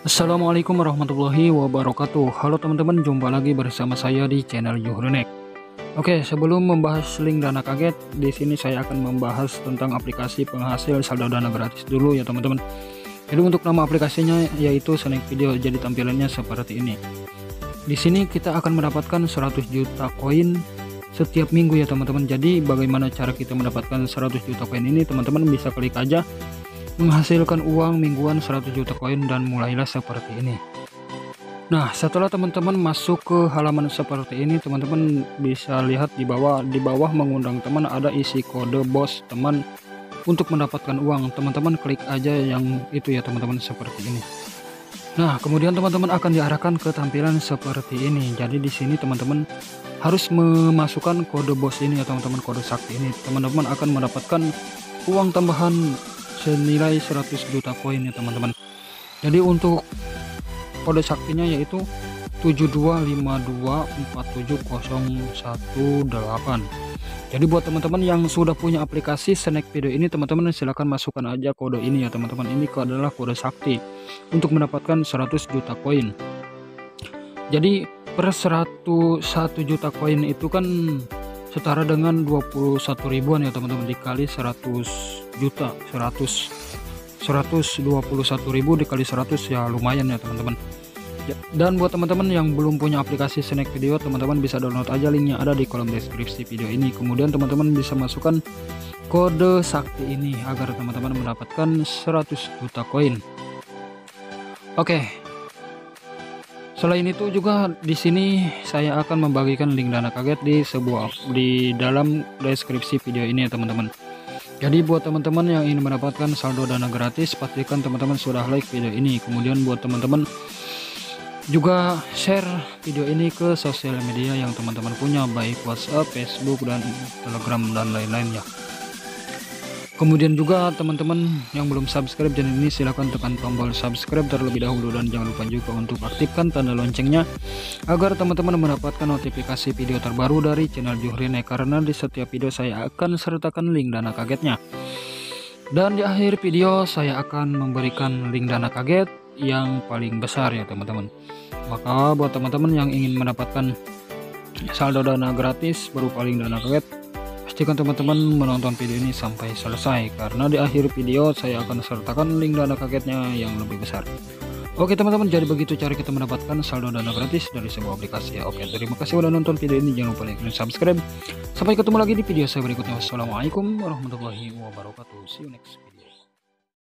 Assalamualaikum warahmatullahi wabarakatuh. Halo teman-teman, jumpa lagi bersama saya di channel Juhrenek. Oke, sebelum membahas link dana kaget, di sini saya akan membahas tentang aplikasi penghasil saldo dana gratis dulu ya teman-teman. Jadi untuk nama aplikasinya yaitu Snack Video. Jadi tampilannya seperti ini. Di sini kita akan mendapatkan 100 juta koin setiap minggu ya teman-teman. Jadi bagaimana cara kita mendapatkan 100 juta koin ini, teman-teman bisa klik aja menghasilkan uang mingguan 100 juta koin dan mulailah seperti ini. Nah, setelah teman-teman masuk ke halaman seperti ini, teman-teman bisa lihat di bawah mengundang teman ada isi kode bos teman untuk mendapatkan uang. Teman-teman klik aja yang itu ya teman-teman, seperti ini. Nah, kemudian teman-teman akan diarahkan ke tampilan seperti ini. Jadi di sini teman-teman harus memasukkan kode bos ini ya teman-teman, kode sakti ini. Teman-teman akan mendapatkan uang tambahan senilai 100 juta koin ya teman-teman. Jadi untuk kode saktinya yaitu 7252470118. Jadi buat teman-teman yang sudah punya aplikasi Snack Video ini, teman-teman silahkan masukkan aja kode ini ya teman-teman. Ini adalah kode sakti untuk mendapatkan 100 juta koin. Jadi per 101 juta koin itu kan setara dengan 21 ribuan ya teman-teman, dikali 100 juta, 121.000 dikali 100 ya lumayan ya teman-teman. Dan buat teman-teman yang belum punya aplikasi Snack Video, teman-teman bisa download aja, linknya ada di kolom deskripsi video ini. Kemudian teman-teman bisa masukkan kode sakti ini agar teman-teman mendapatkan 100 juta koin. Oke. Selain itu juga di sini saya akan membagikan link dana kaget di dalam deskripsi video ini ya teman-teman. Jadi buat teman-teman yang ingin mendapatkan saldo dana gratis, pastikan teman-teman sudah like video ini. Kemudian buat teman-teman juga share video ini ke sosial media yang teman-teman punya, baik WhatsApp, Facebook, dan Telegram dan lain-lainnya. Kemudian juga teman-teman yang belum subscribe channel ini, silahkan tekan tombol subscribe terlebih dahulu, dan jangan lupa juga untuk aktifkan tanda loncengnya agar teman-teman mendapatkan notifikasi video terbaru dari channel Juhrenek, karena di setiap video saya akan sertakan link dana kagetnya. Dan di akhir video saya akan memberikan link dana kaget yang paling besar ya teman-teman. Maka buat teman-teman yang ingin mendapatkan saldo dana gratis berupa link dana kaget, pastikan teman-teman menonton video ini sampai selesai, karena di akhir video saya akan sertakan link dana kagetnya yang lebih besar. Oke teman-teman, jadi begitu cara kita mendapatkan saldo dana gratis dari sebuah aplikasi ya. Oke, terima kasih sudah nonton video ini, jangan lupa like dan subscribe. Sampai ketemu lagi di video saya berikutnya. Wassalamualaikum warahmatullahi wabarakatuh. See you next.